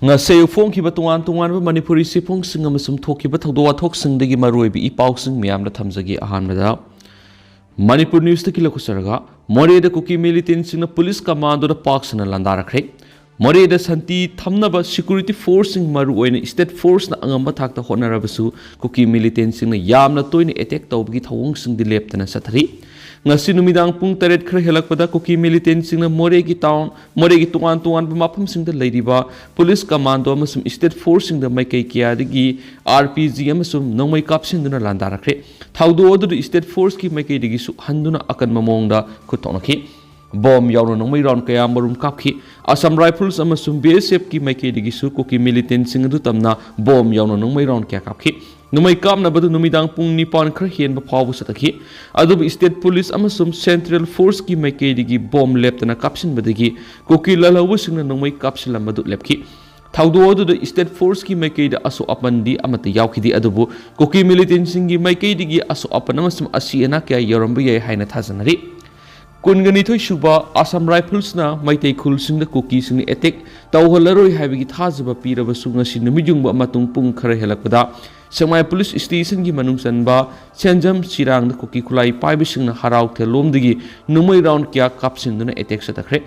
Ngasay phong tuan Manipuri sipong sing amasum thokiba thawdaw wathok maruibi ipaw sing miyamna thamjagi ahanbada Manipur News ta kilakusaraga Moreh da Kuki militant sing na police commando da paksana landarakre Moreh da santi thamnaba security force sing maru oina state force na angamba thakta honarabasu Kuki militant sing na yamna toina attack tawbagi thawong sing dileptana sathari ngasi numidang pung 8 khre helakpada Kuki militant sing na Moreh gi tuan mafam sing da leiriba police commando amasum state force sing da maikai kya digi RPG amasum nongmai kapsin duna landarakre thawdo odu state force ki maikai digi su handuna akan mamongda khuttonaki bomb yauna nongmai round kaya marum kapki Assam Rifles amasum BSF ki maikai digi su Kuki militant sing du tamna bomb yauna nongmai round kya kapki numai kamna badu numidang pung nipan khra hian ba phawu sataki adubu state police amasum central force ki maikai digi bomb leptana kapsin badagi Kuki lalawu singna numai kapsilam badu lepki thawdo odu state force ki maikai da aso apandi amata yawkhidi adubu Kuki militant singi maikai digi aso apan amasum Ashi Ana kya yaoramba yai haina thajanari Kungani thoi suba Assam Rifles na maitai khul sing da Kuki sing attack tawholaroi haibigi thajaba piraba sungasi numijungba matung pung khara helakpada Semai police station ki manung sanba Senjam Sirang da Kuki khulai paibi sing na harau thelom digi numai round kya kapsin duna attack satakre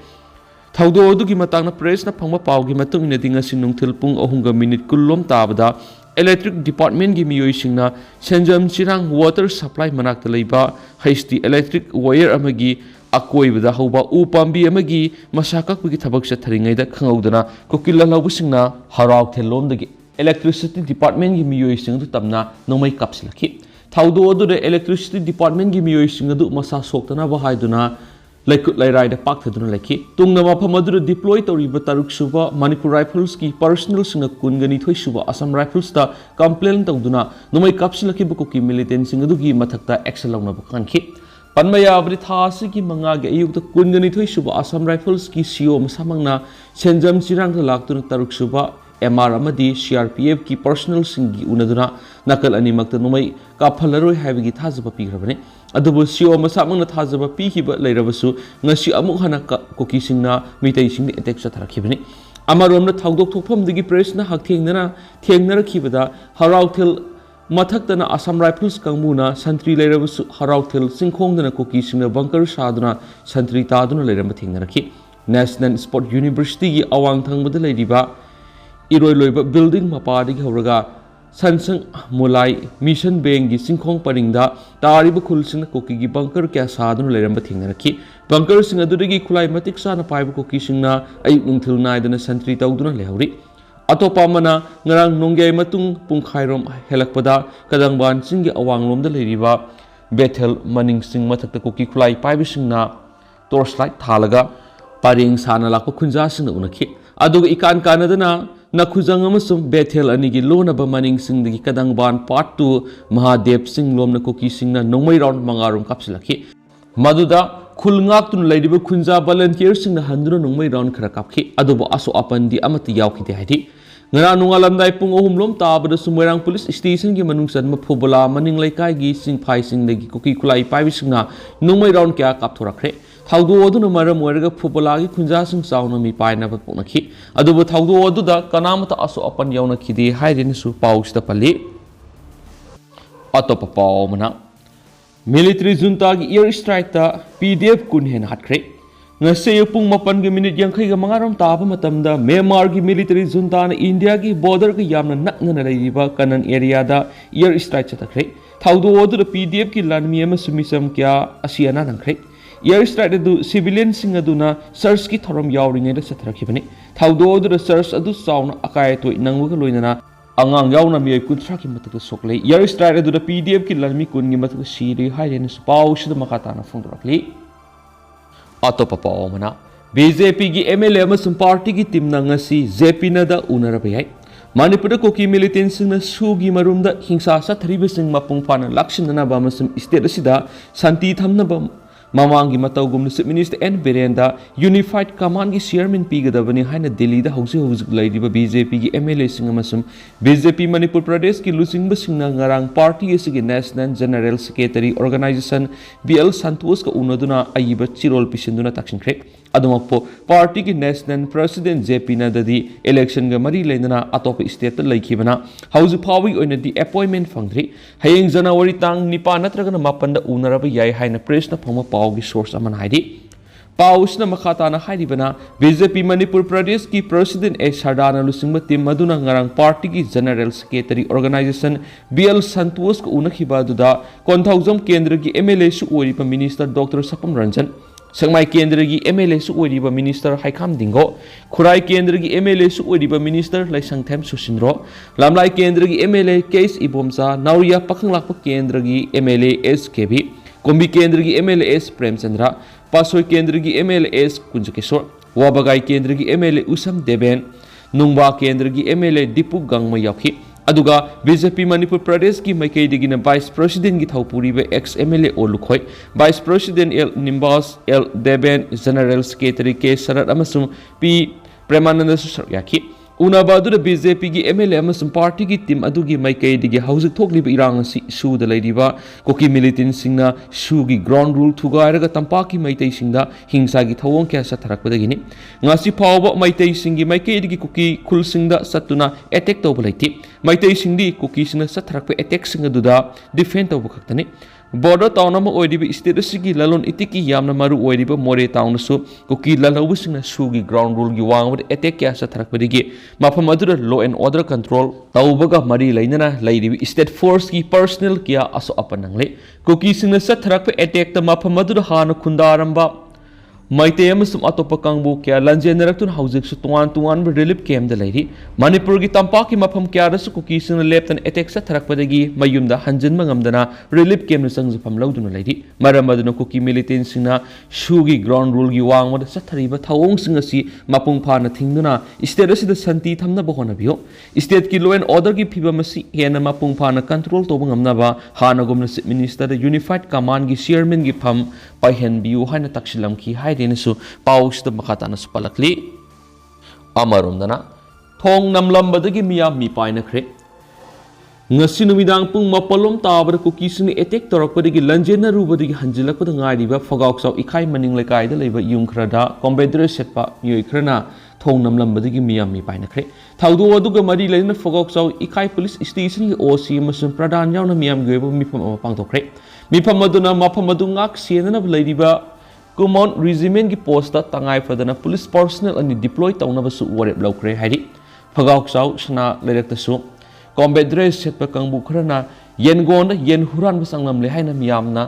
thawdo odu ki matang na press na phangba paw gi matung ina dinga sinung thil pung 3 minute kullom tabada electric department gi miyoi singna Senjam Sirang water supply manak leiba HD electric wire amagi akoi bada hoba upambi amagi masakak bigi thabak sa tharingai da khangaudana Kuki lalawu singna harau thelom digi electricity department gi miyoi sing du tamna nomai kapsilaki thawdo odu de electricity department gi miyoi sing du masa soktana ba haiduna laikut lairai da pak thaduna laki tungna mafam adu deploy toriba taruk suba Manipur Rifles ki personal sing kungani thoi suba Assam Rifles ta complaint tawduna nomai kapsilaki bu Kuki militant sing du gi mathakta action launa bu kanki Panmaya abri thasi ki manga ge ayuk ta kungani thoi suba Assam Rifles ki CEO masamangna Senjam Sirang ta laktuna taruk suba MR amadi CRPF ki personal singi unaduna nakal animakta numai kaphalaroi haibigi thajaba pigrabane adubu CEO masamangna thajaba pihiba leirabasu ngasi amuk hana Kuki singna mitai singni attack satharakibani amaromna thawdok thokpham digi press na thengnara khibada harauthel mathaktana Assam Rifles kangmuna santri leirabasu harauthel singkhongdana Kuki singna bunker saduna santri taduna leiramba thengnaraki National Sport University gi awang thangbada leiriba Iroi loiba building mapadi ki horaga sansang mulai mission bank gi singkhong paringda tariba khulsing Kuki gi bunker kya sadun leiramba thingnaraki bunker sing adudagi khulai matik sana paiba Kuki singna ayuk nungthil naidana santri tawduna lehori atopa mana ngarang nongai matung pungkhairom helakpada kadangban singgi awanglomda leiriba Bethel maning sing mathakta Kuki khulai paiba singna torchlight thalaga paring sana lakpa khunja singna unaki aduga ikan kanadana Nakuzang amasum Bethel anigi lona ba maning sing digi kadangban part 2 Mahadev sing lomna Kuki sing na nongmai round mangarum kapsilaki maduda khulngak tun leidiba khunja volunteer sing na handuna nongmai round khara kapki adubo aso apandi amati yawkhide haidi ngara nungalamdai pung 3 lom tabada sumoirang police station gi manung san maphobola maning laikai gi sing phai sing dagi Kuki khulai paibi sing na nongmai round kya kapthorakre thawdo odu na maram oiraga phobola gi khunja sing sauna mi paina ba ponaki adubu thawdo odu da kanamata aso apan yauna khidi haidin su pausta pali atopa paumana military junta gi air strike ta PDF kun hen hatkhre ngase pung 8 gi minute yankhai ga mangaram taba matamda Myanmar gi military junta na India gi border gi yamna nakna leiba kanan area da air strike chatakre thawdo odu da PDF ki lanmi ama sumisam kya Ashi Ana nangkhre Air strike adu civilian sing aduna search ki thorom yawringai da sathrakibani thawdo odu search adu sauna akai toi nangwa loinana angang yauna mi kuntra ki matak soklei air strike adu da PDF ki lanmi kun gi matak siri haiden spau shida makata na phungrakli atopa pawmana BJP gi MLA amasum party gi team na ngasi JP na da unarabai Manipur Kuki militant sing na sugi marumda hingsa sathriba sing mapung phana lakshindana ba amasum state asida santi thamna ba Mamangi matawgum na Minister N. Birenda Unified Command gi Chairman pigadabani haina Delhi da hausi laidiba BJP gi MLA sing amasum BJP Manipur Pradesh ki lusingba singna ngarang party asigi National General Secretary Organization BL Santos ka unaduna ayiba chirol pisinduna taksinkhre अदुमक्पो party की national president JP Nadda election मरी लेना अतोप state लेखिबना हौज फावी ओइनदी appointment फंग्री हयेंग जनवरी तांग 9 नत्रगना 8 उनरब याय हाइना प्रेसना फंग पावगी सोर्स अमन हाइदी पाउसना मखाताना हाइदिबना बीजेपी मणिपुर प्रदेश की प्रेसिडेंट ए सरदाना लुसिंग टीम मदुना ngarang पार्टी की general secretary organisation BL Santosh को उनखिबा दुदा कोंथौजम केंद्र की एमएलए सु ओरिबा मिनिस्टर डॉक्टर सपम रंजन संगमाई केंद्र की एमएलए सु ओरिबा मिनिस्टर हाइखाम दिंगो खुराई केंद्र की एमएलए सु ओरिबा मिनिस्टर लाइसंगथेम सुसिंद्रो लामलाई केंद्र की एमएलए केस इबोमसा नाउरिया पखंगलाप केंद्र की एमएलए एस केबी कुंभी केंद्र की एमएलए एस प्रेमचंद्र पासोई केंद्र की एमएलए एस कुंजकिशोर वाबगाई केंद्र की एमएलए उसम देवेन नुंगबा केंद्र की एमएलए दीपू गंगम याखी अदुगा बीजेपी मणिपुर प्रदेश की मैकैदिगिना वाइस प्रेसिडेंट की थौपुरीबे एक्स एमएलए ओलुखोय वाइस प्रेसिडेंट एल निम्बास L Deven general secretary K Sharad अमसुम पी प्रेमानंद सुसर याखी उनाबादुर बीजेपी की एमएलए अमसुम पार्टी की टीम अदुगी मैकैदिगी हौजिक थोकलिबा इरांग असि सुद लैदिबा कोकी मिलिटेंट सिंगना सुगी ग्राउंड रूल थुगायरगा तंपाकी मैतै सिंगदा हिंसागी थवोंग क्या सथरकपदगिनी ngasi phawba maitai singi maikei kuki khul singda satuna attack tawba laiti maitai singdi kuki sina satharakpa attack singa duda defend tawba khaktani border town ama oidiba state asigi lalon itiki yamna maru oidiba more town su kuki lalawbu singna sugi ground rule gi wangba attack kya satharakpadigi mafam adura law and order control tawbaga mari lainana laidiba state force ki personnel kya aso apanangle kuki singna satharakpa attack ta mafam adura hana khundaramba मैते अतोप कांगबू क्या लंजेनरक्तुन हौजिकसु तुआन तुआन relief camp लेरी मणिपुर की तंपाकी मफम क्यादसु कुकीसिंग लेप्तन एटेक सथरकपदगी मयुमदा हंजनबा ngamdana रिलीफ कैम्प संगजफम लौदुना लेरी मरम अदुना कुकी मिलिटेंट सिंगना सुगी ग्राउंड रूल की वांगमद सथरिबा थवोंग सिंग असि मपुंग फाना थिंगदुना स्टेट असिदा शांति थमनबा होनबियो स्टेट की लॉ एंड ऑर्डर की फिबम असि हेना मपुंग फाना कंट्रोल तोबा ngamnaba हानागुमना चीफ मिनिस्टर यूनिफाइड कमांड की चेयरमैन की फम पाइहनबियो हाना तक्सिलमखी हाइदेनसु पाउसद मखातानसु पलकली अमरुमदना थोंग नमलंबदगी मिया मी पाइनख्रे ngasi numidaang pung mapalom tabar kukisini etek torakpadagi lanjena rubadagi hanjilakpada ngairiba fogauksau ikai maning lekai da leiba yumkhrada combader setpa yoikrana thong namlambadagi miyam mi painakre thaudu aduga mari leina fogauksau ikai police station gi oc amasung pradan yauna miyam goiba mifam ama pangtokre mifam aduna mafam adu ngak sienana leiriba kumon regiment gi post ta tangai fadana police personnel ani deploy taunabasu warep laukre hairi fogauksau sna leiraktasu combat dress setpa kangbu khrana yengon yen huran basanglam le haina miyamna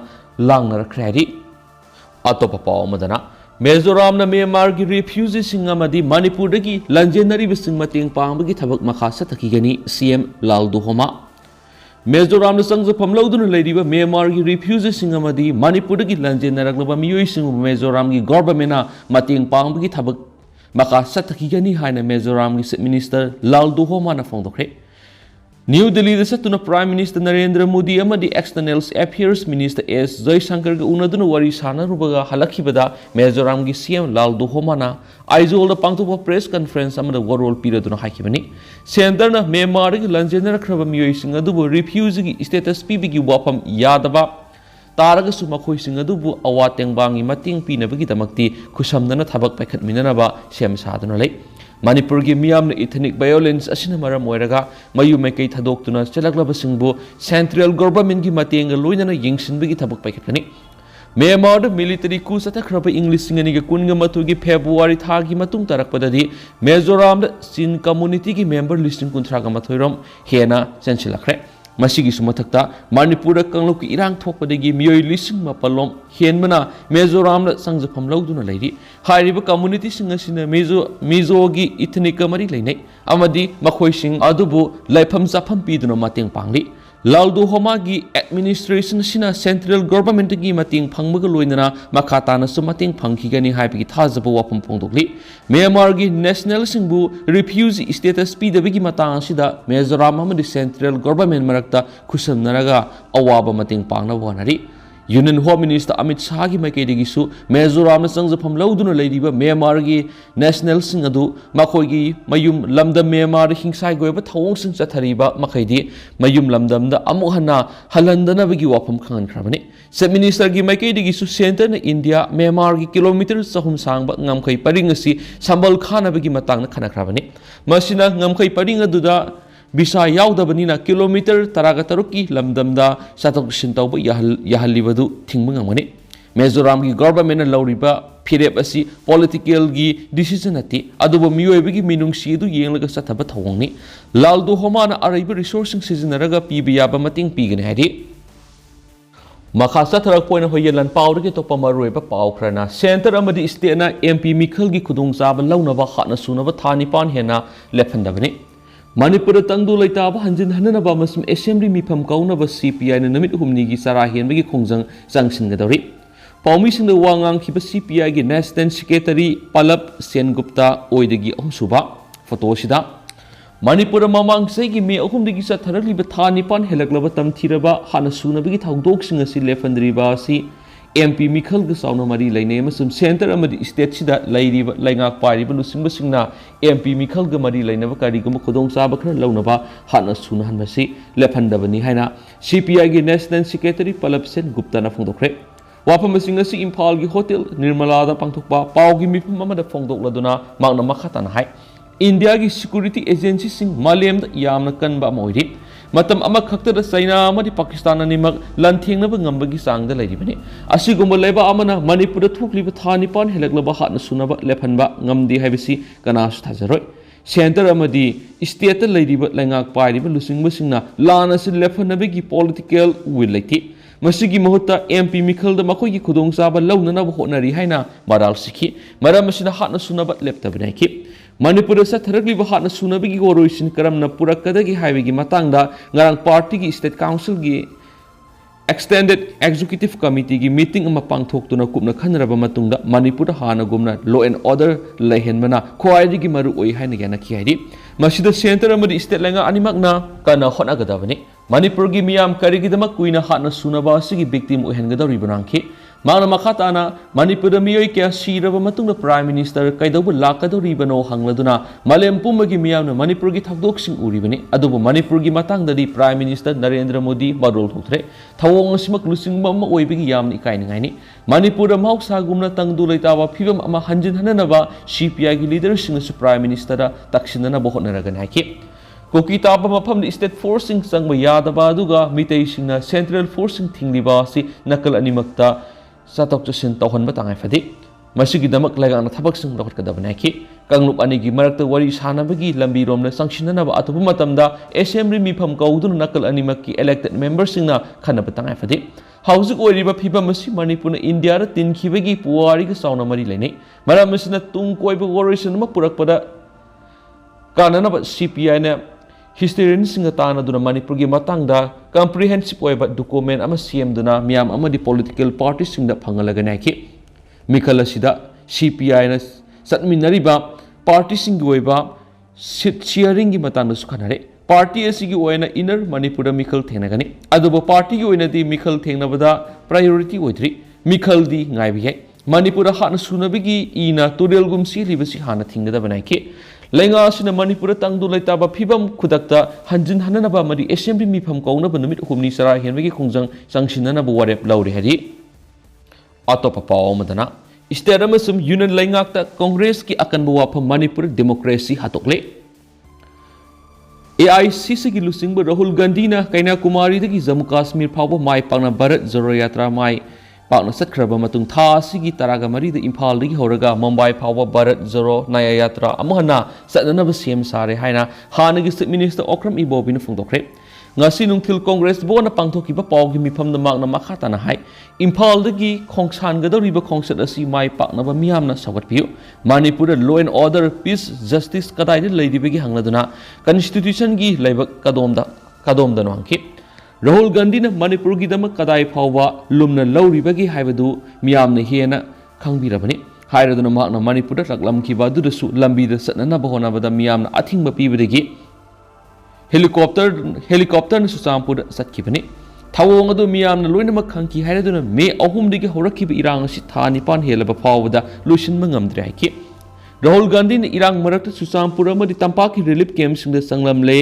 langna rakhrari atopa paw madana Mizoram na Myanmar gi refugees singa madi Manipur dagi lanjenari bising mating pangbagi thabak makha sathakigani CM Laldu Homa Mizoram na sangja pamlauduna leiriba Myanmar gi refugees singa madi Manipur dagi lanjenaraglaba miyoi singu Mizoram gi government na mating pangbagi thabak makha sathakigani haina Mizoram gi minister Laldu Homa na phongdokre New Delhi da satuna Prime Minister Narendra Modi amadi External Affairs Minister S Jaishankar ga unaduna wari sana rubaga halakhibada Mizoram gi CM Laldu Homana aizol da pangtuba press conference amada warol piraduna haikibani center na Myanmar gi lanjenar khraba miyoi singa dubu refugee gi status pb gi wafam yadaba taraga su makhoi singa dubu awateng bangi mating pinabagi damakti khusamdana thabak paikhat minanaba sem saduna lei Manipur ki miyam na ethnic violence asina maram oiraga mayu maikai thadokuna chalaklaba singbu central government ki matenga loinana yingsinbagi thabak paikhatani Myanmar da military coup satakhraba English singani ga kunga matugi February thagi matung tarakpadadi Mizoram da Sin community ki member listing kunthraga mathoirom hena sensilakre masigi sumathakta Manipur da kanglok irang thokpadagi miyoi lising mapalom henmana Mizoram da sangjafam lauduna leiri hairiba community singa sina Mizo gi ethnic mari leinai amadi makhoi sing adubu laifam chafam piduna mateng pangli Laldu Homa gi administration sina central government gi mating phangbaga loinana makhatana su mating phangkhigani haibagi thajaba wafam phongdokli Myanmar gi national singbu refugee status pidabagi matang sida Mizoram amadi central government marakta khusamnaraga awaba mating pangna wanari union home minister Amit Shah की मैकेदगिसु Mizoram चंगजफम लौदुना लेरिबा Myanmar की national Singh अदु मखोगी मयुम लमदम Myanmar हिंसाय गोयबा थवोंग Singh चथरिबा मखैदि मयुम लमदमदा अमुक हन्ना हलंदनबगी वाफम खंगनख्रबनि chief minister की मैकेदगिसु centre न India Myanmar की kilometre चहुम सांगबा ngamkhai paring asi sambal khanabagi matangna khanakhrabani masina ngamkhai paring aduda bisa yaudabani kilometer taraga taruki lamdamda satok sintauba yahalibadu thingba ngamani Mizoram ki government lauriba phirep asi political gi decision ati aduba miyoibagi minungsi du yenglaga sathaba thawongni laldu homana araiba resourcing sizinaraga pibiyaba mating pigani hadi Makasa tarak point hoyelan power ke to pamaroi ba pau khrana center amadi state na MP mikhal gi khudung chaba launa ba khana suna ba thani pan hena lephan dabani Manipur tangdu laita ba hanjin hanana ba masum assembly mifam kauna ba CPI na namit humni gi sara hen ba gi khongjang jangsin ga dawri Paumi sing da wangang ki ba CPI gi national secretary Palap Sengupta oidagi ahsuba photo sida Manipur mamang segi me ahum digi sa tharali ba thani pan helaklaba tam thiraba hana suna bigi thawdok singa si lefandri ba si MP mikhal ga sauna mari laine masum center amadi state sida lairi ba laingak pari ba lusing ba singna MP mikhal ga mari laine ba kari ga khudong sa ba khra launa ba hana suna han masi lefandabani haina CPI gi national secretary Palap Sengupta na phongdokre Wapam singa si Impal gi hotel Nirmala da pangthokpa pau gi mifum amada phongdok laduna magna makhatan hai India की security agency सिंह मालेम द यामना कनबा मोइरि मतम अमा खक्तर द चाइना अमदि पाकिस्तान अनिमक लनथेंगनब ngambagi sang da lairibani asigumba leba amana manipur da thukliba thanipan helaklaba hatna sunaba lephanba ngamdi haibisi kanasu thajaroi center amadi state da lairiba laingak pairiba lusingba singna lana sin lephanabegi political will laiti masigi mahutta MP mikhal da makoi gi khudong chaba launana ba honari haina maral sikhi maram masina hatna sunaba leptabnai ki Manipur sa tharakli ba hatna sunabigi goroisin karamna purakadagi highway matangda ngarang party gi state council gi extended executive committee gi meeting ama pangthoktuna kupna khanraba matungda Manipur hana gumna law and order lehenmana khwaidi gi maru oi haina gana khiaidi masida center amadi state langa animakna kana hona gadabani Manipur gi miyam karigidama kuina hatna sunaba sigi victim ohengadari banangki Magna makhatana Manipur miyoi kya siraba matungna prime minister kaidabu lakadori bano hangladuna malem pumagi miyamna Manipur gi thakdok sing uribani adubu Manipur gi matangdadi prime minister Narendra Modi barol thoktre thawong simak lusing mamma oibigi yamni kainingani Manipur mahoksa gumna tangdu laitaba phibam ama hanjin hananaba CPI gi leader sing prime minister taksinana bohonaragan haki Kuki taba mafam state forcing sangba yadaba aduga mitay singna central forcing thingliba si nakal animakta Satok Jasin Tauhan Batangai Fadi Masigi Damak Lagang Tabak Sing Rocket Kadabanaki Kanglup Anigi Marakta Wari Sanabagi Lambi Rom Sanctionaba Atumatamda Assembly Mipam Kaudun Nakal Animaki elected members in Kanabatangai Fadi Housing Oriba Pipa Masi Manipuna India Tin Kivagi Puari Sauna Mari Lene Maramasina Tung Koiba Warriors and Mapurakpada Kanana CPI Historian Singatana Duna Manipurgi Matangda comprehensive oiba document ama CM duna miyam ama di political parties sing da phangalaganaki mikhala sida CPI na satminariba party sing oiba seat sharing gi matang su khanare party asigi oina inner Manipur mikhal thenagani aduba party gi oina di mikhal thengnabada priority oidri mikhal di ngaibi hai Manipur hatna sunabigi ina tudel gumsi libasi hana thingda banaki Lenga sina Manipur tangdu laitaba phibam khudakta hanjin hananaba mari assembly mifam kauna banumit humni sara henbagi khongjang sangsinana ba warep lauri hari atopa paw madana state amasum union laingakta congress ki akan ba wafam Manipur democracy hatokle AICC gi lusingba Rahul Gandhi na kaina kumari dagi Jammu Kashmir phawba mai pangna Bharat Joro Yatra mai Pakna satkraba matung tha sigi taraga mari da Impal dagi horaga Mumbai phawba Bharat Joro Naya Yatra amahana satnanaba CM sare haina hanagi state minister Okram Ibobina phongdokre ngasi nungthil congress bona pangthokiba pawgi mifamna magna makhatana hai Impal dagi khongsan gadoriba khongsat asi mai paknaba miyamna sagatpiu Manipur law and order peace justice kadai leidibagi hangladuna constitution gi leibak kadomda no hangki Rahul Gandhi na Manipur gi dama kadai phawba lumna lauribagi haibadu miyamna hena khangbirabani hairaduna magna Manipur da laklam ki badu da su lambi da satnana bahona bada miyamna athingba pibadagi helicopter na Susampur satkibani ꯊꯧꯑꯣꯡ ꯑꯗꯨ ꯃꯤꯌꯥꯝꯅ ꯂꯣꯏꯅꯃꯛ ꯈꯪꯈꯤ ꯍꯥꯏꯔꯗꯨꯅ ꯃꯦ 3ꯗꯒꯤ ꯍꯧꯔꯛꯈꯤꯕ ꯏꯔꯥꯡ ꯑꯁꯤ ꯊꯥ 9 ꯍꯦꯜꯂꯕ ꯐꯥꯎꯕꯗ ꯂꯣꯏꯁꯤꯟꯕ ꯉꯝꯗ꯭ꯔꯦ ꯍꯥꯏꯈꯤ ꯔꯥꯍꯨꯜ ꯒꯥꯟꯙꯤꯅ ꯏꯔꯥꯡ ꯃꯔꯛꯇ ꯆꯨꯔꯆꯥꯟꯄꯨꯔ ꯑꯃꯗꯤ ꯇꯝꯄꯥꯛꯀꯤ ꯔꯤꯂꯤꯐ ꯀꯦꯝꯞꯁꯤꯡꯗ ꯆꯪꯂꯝꯂꯦ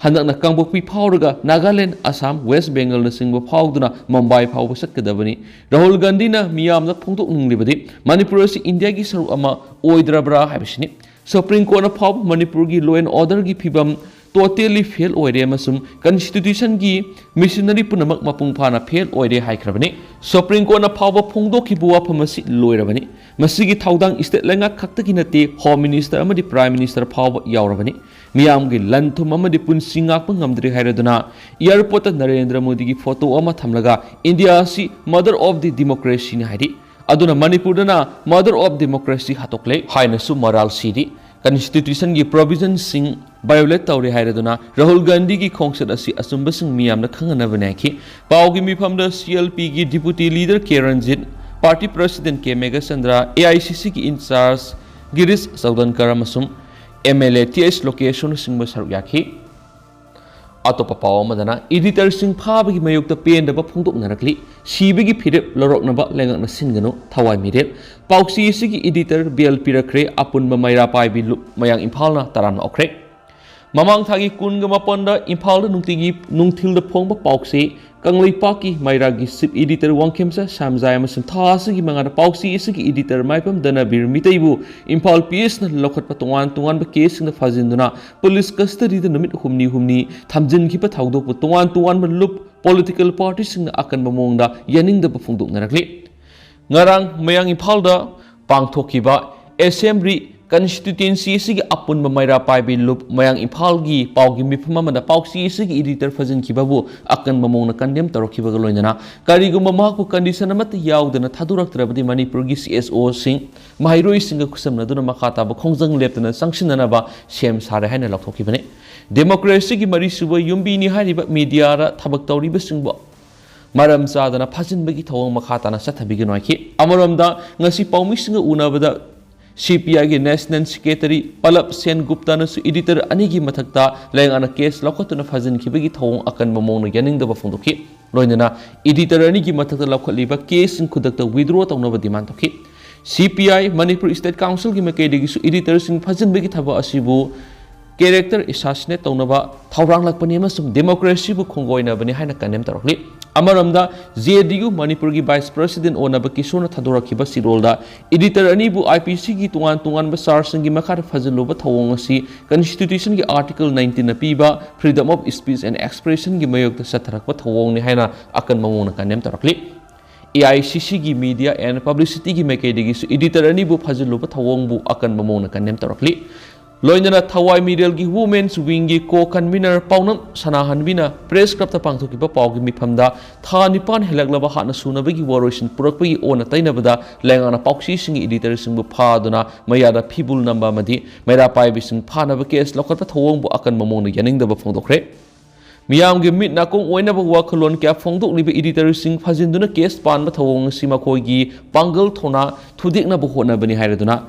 ꯍꯟꯗꯛꯅ ꯀꯥꯡꯄꯣꯛꯄꯤ ꯐꯥꯎꯔꯒ ꯅꯥꯒꯥꯂꯦꯟ ꯑꯁꯥꯝ ꯋꯦꯁ ꯕꯦꯡꯒꯜꯅꯆꯤꯡꯕ ꯐꯥꯎꯗꯨꯅ ꯃꯨꯝꯕꯥꯏ ꯐꯥꯎꯕ ꯆꯠꯀꯗꯕꯅꯤ ꯔꯥꯍꯨꯜ ꯒꯥꯟꯙꯤꯅ ꯃꯤꯌꯥꯝꯗ ꯐꯣꯡꯗꯣꯛꯅꯤꯡꯂꯤꯕꯗꯤ ꯃꯅꯤꯄꯨꯔ ꯑꯁꯤ ꯏꯟꯗꯤꯌꯥꯒꯤ ꯁꯔꯨꯛ ꯑꯃ ꯑꯣꯏꯗ꯭ꯔꯕ꯭ꯔꯥ ꯍꯥꯏꯕꯁꯤꯅꯤ ꯁꯨꯄ꯭ꯔꯤꯝ ꯀꯣꯔꯠꯅ ꯐꯥꯎꯕ ꯃꯅꯤꯄꯨꯔꯒꯤ ꯂꯣ ꯑꯦꯟ ꯑꯣꯔꯗꯔꯒꯤ ꯐꯤꯕꯝ totally fail oire amasung constitution gi missionary punamak mapung phana fail oire haikrabani supreme court na phawba phongdokhi buwa phamasi loirabani masigi thaudang state lenga khakta nate home minister amadi prime minister phawba yaurabani miyam gi lanthum amadi punsi ngakpa ngamdri hairaduna airport narendra modi gi photo ama thamlaga india si mother of the democracy ni haidi aduna manipur dana mother of democracy hatokle haina su moral sidi constitution gi provision sing violate tawre hairaduna Rahul Gandhi gi khongsat asi asumba sing miyamna khangana banaki pawgi mifam da CLP gi deputy leader Keranjit party president K Megasandra AICC gi in charge Girish Saudankar amasung MLA TS location sing basar yakhi atopa paw madana editor sing phabagi mayukta pendaba phongdok narakli sibigi phirep loroknaba lengakna singano thawai mirep pauksi sigi editor BLP rakre apunba maira pai bi mayang imphalna taran okre mamang thagi kunga maponda imphalda nungthilda phongba pauksi kanglei mairagi sip editor wangkhemsa samjai amasum thasigi mangana pauksi sigi editor maipam dana bir mitaibu imphal PS na lokhatpa tongan ba case na fajinduna police custody da numit humni thamjin khipa thaudok pu tongan ba loop political parties sing akan mamongda yaning da phungdok narakli ngarang mayang imphalda pangthokiba assembly constituency sigi apunba maira pai bi loop mayang imphal gi pawgi mifum amada pauksi sigi editor fajin khibabu akan mamongna condemn tarokhiba loinana kariguma mahku condition amata yaudana thaduraktrabadi manipur gi CSO sing mahairoi singa kusamna duna makata ba khongjang leptana sangsinana ba sem sare haina lokthokibane democracy gi mari suba yumbi ni hariba media ra thabak tawriba singbo maram sadana phajinbagi thawang makhatana sathabigi noiki amaramda ngasi pawmi singa unabada CPI gi National Secretary Palap Sen Gupta na su editor anigi mathakta lengana case lokotuna fajin khibagi thawong akan mamongna yaningda ba phongdoki loinana editor anigi mathakta lokhaliba case sing khudakta withdraw tawnaba demand toki CPI Manipur State Council gi makedigi su editor sing fajin bagi thaba asibu character assassinate tawnaba thawrang lakpani amasum democracy bu khongoina bani haina kanem tarokli amaramda JDU Manipur gi vice president onaba kisona thadorakhiba sirolda editor ani bu IPC gi tungan ba sar singi makhar fajluba thawong asi constitution gi article 19 na piba freedom of speech and expression gi mayokta satharakpa thawong ni haina akan mamona kanem tarakli AICC gi media and publicity gi makedigi su editor ani bu fajluba thawong bu akan mamona kanem tarakli loinana thawai middle gi women's wing gi co-convener paunam sanahanbina press club ta pangthokiba pawgi mifamda tha nipan helaklaba hana sunabagi waroisin purakpagi ona tainabada lengana pauksi sing editor sing bu phaduna mayada phibul namba madi maira paibi sing phanaba case lokatpa thawong bu akan mamong yaningdaba phongdokre miyam gi mit na kong oinaba wakhalon kya phongdok liba editor sing phajinduna case panba thawong sima khoigi pangal thona thudikna bu hona bani hairaduna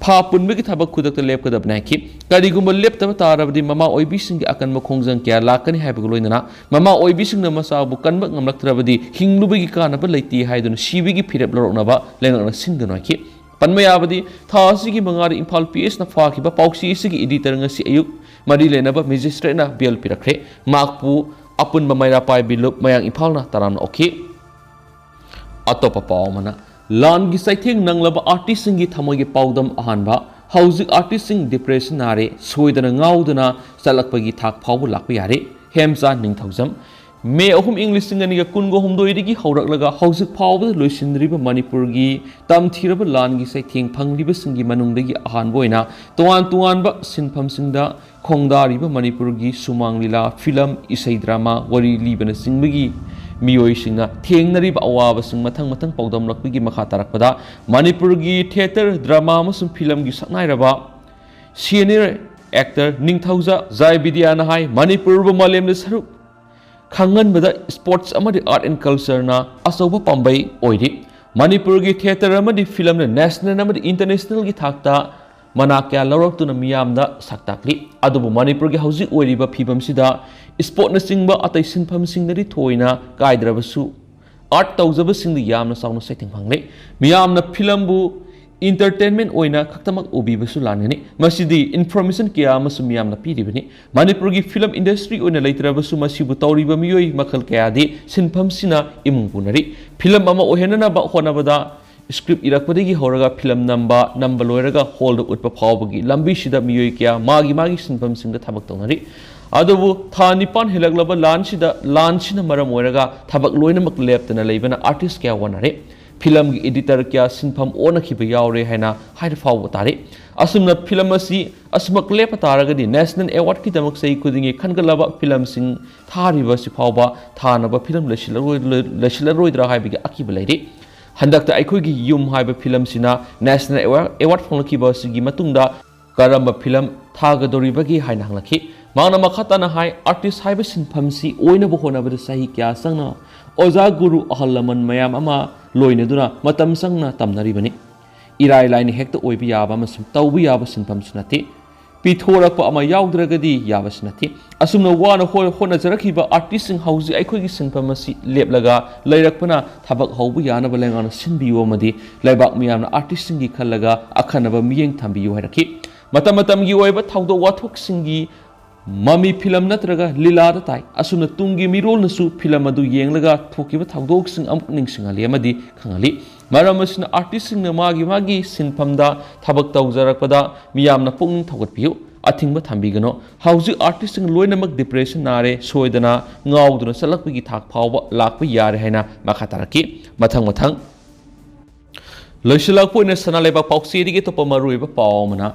pha punbagi thabak khudakta lepkadabna ki karigumba leptaba tarabdi mama oibi sing akan makhongjang kya lakani haibag loinana mama oibi sing na masa bu kanba ngamlaktrabadi hinglubagi kanaba leiti haiduna sibigi phirep loroknaba lengakna singdana ki panmayabadi thasigi mangari imphal PS na fakhiba pauksi sigi editor ngasi ayuk mari lenaba magistrate na BL pirakre makpu apun mamayra pai bilup mayang imphal na taran okay atopa pawmana lan gi saitheng nanglaba artist singi thamogi pawdam ahanba hauzik artist sing depression nare soidana ngaudana salakpagi thak phawbu lakpa yare hemsa ningthaujam me ahum english singani ga kungo humdoidigi hauraklaga hauzik phawbu loisinriba manipur gi tamthiraba lan gi saitheng phangliba singi manungdagi ahanboina tuan ba sinpham singda khongdariba manipur gi sumang lila film isai drama wari libana singbagi miyoi singna thengnariba awaba sing mathang pawdam lakpigi makha tarakpada manipur gi theater drama amasum film gi saknairaba senior actor ningthauja jai bidyana hai manipur bu malemna saruk khangan bada sports amadi art and culture na asoba pambai oiri manipur gi theater amadi film na national amadi international gi thakta mana kya lawraktuna miyamda saktakli adubu manipur gi hauji oiriba phibam sida sport na singba atai sinpham singdari thoina kaidrabasu art tawjaba singdi yamna sauna setting phangle miyamna film bu entertainment oina khaktamak obibasu lanani masidi information kya amasum miyamna piribani manipur gi film industry oina leitrabasu masibu tawriba miyoi makhal kya di sinpham sina imung punari film ama ohenana ba honabada script irakpadagi horaga film number loiraga hold utpa phawbagi lambi sida miyoi kya magi sinpham singda thabak tawnari adubu tha nipan hilaglaba lan sina maram oiraga thabak loina mak leptana leibana artist kya wanare film gi editor kya sinpham ona khiba yaure haina haida phawba tare asumna film asi asmak lepa taragadi national award ki damak sei kudingi khangalaba film sing thariba si phawba thanaba film lashila dra haibigi akiba leire handakta aikogi yum haiba film sina national award phonlakiba sigi matungda karamba film thagadoribagi haina hanglaki mangna makhatana hai artist haiba sinpham si oina bo honabada sahi kya sangna oza guru ahalaman mayam ama loineduna matam sangna tamnaribani irai laini hekta oibi yaba masum tawbi yaba sinpham sinati pithorakpa ama yaudragadi yaba sinati asumna wana hona jarakhiba artist sing hauji aikogi sinpham asi leplaga leirakpana thabak haubu yana balengana sinbiyo madi laibak miyamna artist singi khallaga akhanaba miyeng thambiyo hairaki matam gi oiba thawdo wathok singi mami film natraga lila da tai asuna tungi mirol nasu film adu yenglaga thokiba thawdok sing amuk ning singali amadi khangali maramasina artist sing na magi sinphamda thabak tawjarakpada miyamna pung thogat piu athingba thambigano hauji artist sing loinamak depression nare soidana ngauduna salakpigi thak phawba lakpa yare haina makhataraki mathang loisilakpoina sanaleba pauksi dige topa maruiba pawmana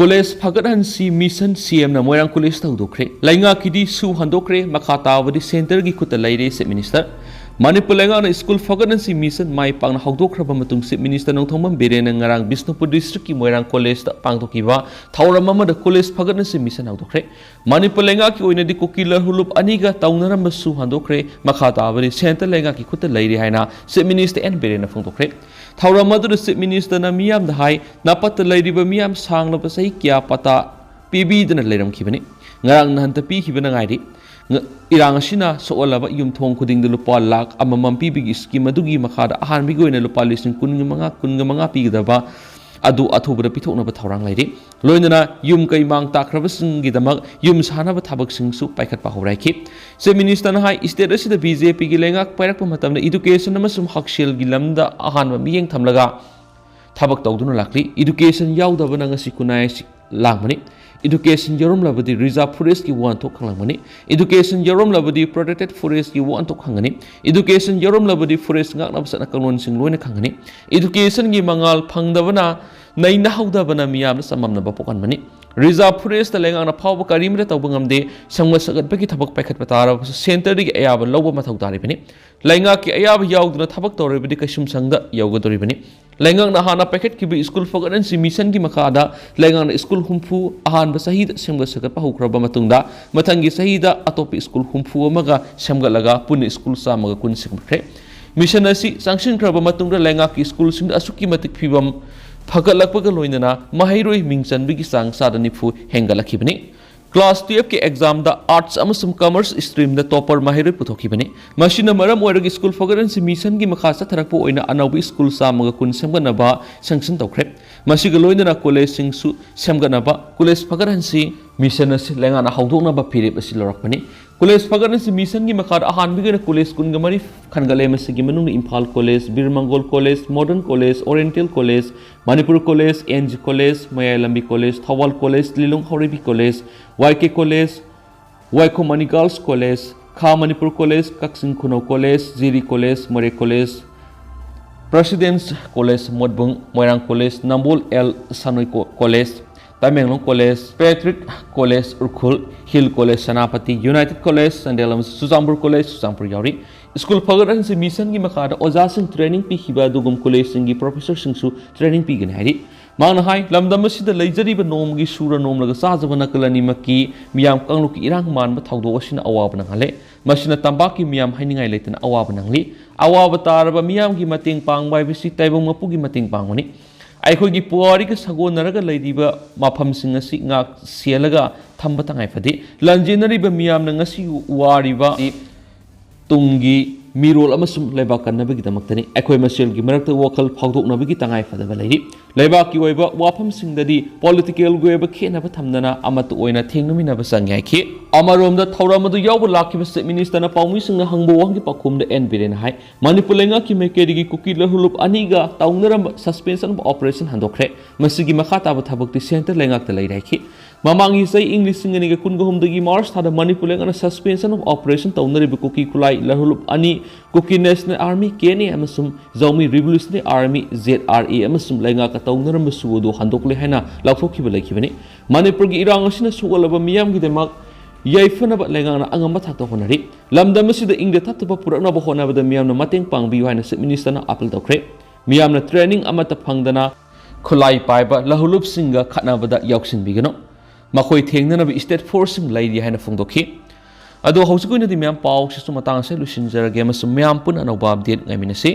College Fagadansi Mission CM na Moirang College tawdokre lainga kidi su handokre makhata wadi center gi kuta laire se minister Manipur lainga na school Fagadansi Mission mai pang na hawdokraba matung se minister nong thongmam bere na ngarang Bisnupur district ki Moirang College ta pangtokiba thauram da College Fagadansi Mission hawdokre Manipur lainga ki oina di kokila hulup aniga tawnaram su handokre makhata wadi center lainga ki kuta laire haina se minister en bere na phongtokre Thauramadu se minister na miyam da hai napat lairiba miyam sanglaba sahi kya pata PB dana leiram khibani ngarang nahanta pi khibana ngairi irang asina soolaba yumthong khuding de lupa lakh amamam PB gi scheme adugi makhada ahan bi goina lupa listing kunga pi gidaba adu athubra pithokna ba thaurang lairi loinana yum kai mang takraba singi damak yum sana ba thabak singsu paikhat pa horai ki se minister na hai state asida BJP gi lengak pairak pa matam na education amasum hakshel gi lamda ahan ba miyeng thamlaga thabak tawduna lakli education yaudaba na ngasi kunai langmani education yarom labadi reserve forest ki wan thok khangmani education yarom labadi protected forest ki wan thok khangani education yarom labadi forest ngak na basana kangon sing loina khangani education gi mangal phangdabana naina haudabana miyam samamna bapokan mani reserve forest lengang na phawba karimre tawbangamde sangma sagat baki thabak paikhat patara center gi ayaba loba mathau tari bani lainga ki ayaba yauduna thabak tawrebadi kasum sangda yaugadori bani lengang na hana paikhat ki bi school Fagadansi Mission gi makada lengang na school humfu ahan ba sahida sangma sagat pa hukraba matungda mathangi sahida atopi school humfu amaga samgalaga pun school samaga kun sikmre mission asi sanction kraba matungda lenga ki school sing asuki matik phibam Phagalakpaga loinana mahairoi mingchanbigi sang sadanifu hengalakibani Class 12 के exam दा arts अमसुम commerce stream दा topper माहिर पुथोखिबनी मशीना मरम ओरग school फॉगरेंसी mission की मखासा थरकपो ओइना अनौबी school सामगा कुन सेमगनबा sanction तौख्रे मसिग लोइना college सिंगसु सेमगनबा college फॉगरेंसी mission अस लेंगाना हौदोकनबा फिरेप असि लरकपनी कॉलेज फॉगरेंसी मिशन की मखाद अहानबिगन कॉलेज कुन गमरी खनगले मसिगी मनुंग Imphal college Biramangol college modern college oriental college Manipur college NG college Mayailambi college थवल college Lilong Haoreibi college YK college Waikhomani girls college खा Manipur college Kakching Khunou college Jiri college Moreh college presidents college Motbung Moirang college Nambol L Sanoi college Tamenglong college Patrick college Ukhrul hill college Senapati united college संडेलम Sujampur college Sujampur यावरी school फॉगरेंसी mission की मखादा ओजासिंग training पीखिबा दुगुम college सिंगी professor सिंगसु training pigeon हाइरि मांगना high लमदम सिदा लेजरीब नोमगी सूर नोमलगा साजब नकलनी मकी मियाम कांगलुकी इरांग मानब थाउदो असिना अवाब नंगले मसिना तंबाकी मियाम हाइनिंगाई लेतन अवाब नंगली अवाब तारब मियाम की मतेंग पांगबाय बिसि तैबंग मपुगी मतेंग पांगोनी ꯑꯩꯈꯣꯏꯒꯤ ꯄꯨꯋꯥꯔꯤꯒ ꯁꯥꯒꯣꯟꯅꯔꯒ ꯂꯩꯔꯤꯕ ꯃꯐꯝꯁꯤꯡ ꯑꯁꯤ ꯉꯥꯛ ꯁꯦꯜꯂꯒ ꯊꯝꯕ ꯇꯉꯥꯏꯐꯗꯦ ꯂꯥꯟꯖꯦꯟꯅꯔꯤꯕ ꯃꯤꯌꯥꯝꯅ ꯉꯁꯤ ꯋꯥꯔꯤꯕ ꯇꯨꯡꯒꯤ ꯃꯤꯔꯣꯜ ꯑꯃꯁꯨꯡ ꯂꯩꯕꯥꯛ ꯀꯟꯅꯕꯒꯤꯗꯃꯛꯇꯅꯤ ꯑꯩꯈꯣꯏ ꯃꯁꯦꯜꯒꯤ ꯃꯔꯛꯇ ꯋꯥꯈꯜ ꯐꯥꯎꯗꯣꯛꯅꯕꯒꯤ ꯇꯉꯥꯏꯐꯗꯕ ꯂꯩꯔꯤ ꯂꯩꯕꯥꯛꯀꯤ ꯑꯣꯏꯕ ꯋꯥꯐꯝꯁꯤꯡꯗꯗꯤ ꯄꯣꯂꯤꯇꯤꯀꯦꯜꯒꯤ ꯑꯣꯏꯕ ꯈꯦꯠꯅꯕ ꯊꯝꯗꯅ ꯑꯃꯠꯇ ꯑꯣꯏꯅ ꯊꯦꯡꯅꯃꯤꯟꯅꯕ ꯆꯪꯏ ꯍꯥꯏꯈꯤ ꯑꯃꯔꯣꯝꯗ ꯊꯧꯔꯝ ꯑꯗꯨ ꯌꯥꯎꯕ ꯂꯥꯛꯈꯤꯕ ꯆꯤꯞ ꯃꯤꯅꯤꯁꯇꯔꯅ ꯄꯥꯎꯃꯤꯁꯤꯡꯅ ꯍꯪꯕ ꯋꯥꯍꯪꯒꯤ ꯄꯥꯎꯈꯨꯝꯗ ꯑꯦꯟ ꯕꯤꯔꯦꯟꯅ ꯍꯥꯏ ꯃꯅꯤꯄꯨꯔ ꯂꯩꯉꯥꯛꯀꯤ ꯃꯥꯏꯀꯩꯗꯒꯤ ꯀꯨꯀꯤ ꯂꯍꯨꯂꯨꯞ ꯑꯅꯤꯒ ꯇꯧꯅꯔꯝꯕ ꯁꯁꯄꯦꯟꯁꯟ ꯑꯣꯐ ꯑꯣꯄꯔꯦꯁꯟ ꯍꯟꯗꯣꯛꯈ꯭ꯔꯦ ꯃꯁꯤꯒꯤ ꯃꯈꯥ ꯇꯥꯕ ꯊꯕꯛꯇꯤ ꯁꯦꯟꯇꯔ ꯂꯩꯉꯥꯛꯇ ꯂꯩꯔꯦ ꯍꯥꯏꯈꯤ ꯃꯃꯥꯡꯒꯤ ꯆꯍꯤ ꯏꯪ 2023ꯗꯒꯤ ꯃꯥꯔꯆ ꯊꯥꯗ ꯃꯅꯤꯄꯨꯔ ꯂꯩꯉꯥꯛꯅ ꯁꯁꯄꯦꯟꯁꯟ ꯑꯣꯐ ꯑꯣꯄꯔꯦꯁꯟ ꯇꯧꯅꯔꯤꯕ ꯀꯨꯀꯤ ꯈꯨꯠꯂꯥꯏ ꯂꯍꯨꯂꯨꯞ ꯑꯅꯤ ꯀꯨꯀꯤ ꯅꯦꯁꯅꯦꯜ ꯑꯥꯔꯃꯤ KNA ꯑꯃꯁꯨꯡ ꯖꯧꯃꯤ ꯔꯤꯚꯣꯂꯨꯁꯅꯔꯤ ꯑꯥꯔꯃꯤ ZRA ꯑꯃꯁꯨꯡ ꯂꯩꯉꯥꯛꯀ ꯇꯧꯅꯔꯝꯕ ꯁꯨ ꯑꯗꯨ ꯍꯟꯗꯣꯛꯂꯦ ꯍꯥꯏꯅ ꯂꯥꯎꯊꯣꯛꯈꯤꯕ ꯂꯩꯈꯤꯕꯅꯤ ꯃꯅꯤꯄꯨꯔꯒꯤ ꯏꯔꯥꯡ ꯑꯁꯤꯅ ꯁꯣꯛꯍꯜꯂꯕ ꯃꯤꯌꯥꯝꯒꯤꯗꯃꯛ ꯌꯩꯐꯅꯕ ꯂꯩꯉꯥꯛꯅ ꯑꯉꯝꯕ ꯊꯥꯛꯇ ꯍꯣꯠꯅꯔꯤ ꯂꯝꯗꯝ ꯑꯁꯤꯗ ꯏꯪꯗ ꯇꯞꯇꯕ ꯄꯨꯔꯛꯅꯕ ꯍꯣꯠꯅꯕꯗ ꯃꯤꯌꯥꯝꯅ ꯃꯇꯦꯡ ꯄꯥꯡꯕꯤꯌꯨ ꯍꯥꯏꯅ ꯆꯤꯞ ꯃꯤꯅꯤꯁꯇꯔꯅ ꯑꯄꯤꯜ ꯇꯧꯈ꯭ꯔꯦ ꯃꯤꯌꯥꯝꯅ ꯇ꯭ꯔꯦꯅꯤꯡ ꯑꯃꯠꯇ ꯐꯪꯗꯅ ꯈꯨꯠꯂꯥꯏ ꯄꯥꯏꯕ ꯂꯍꯨꯂꯨꯞꯁꯤꯡꯒ ꯈꯠꯅꯕꯗ ꯌꯥꯎꯁꯤꯟꯕꯤꯒꯅꯨ ꯃꯈꯣꯏ ꯊꯦꯡꯅꯅꯕ ꯁ꯭ꯇꯦꯠ ꯐꯣꯔꯁꯁꯤꯡ ꯂꯩꯔꯤ ꯍꯥꯏꯅ ꯐꯣꯡꯗꯣꯛꯈꯤ ꯑꯗꯣ ꯍꯧꯖꯤꯛ ꯑꯣꯏꯅꯗꯤ ꯃꯌꯥꯝ ꯄꯥꯎꯁꯤꯁꯨ ꯃꯇꯥꯡ ꯑꯁꯤ ꯂꯣꯏꯁꯤꯟꯖꯔꯒꯦ ꯑꯃꯁꯨꯡ ꯃꯌꯥꯝ ꯄꯨꯟꯅ ꯑꯅꯧꯕ ꯑꯞꯗꯦꯠ ꯉꯥꯏꯃꯤꯟꯅꯁꯤ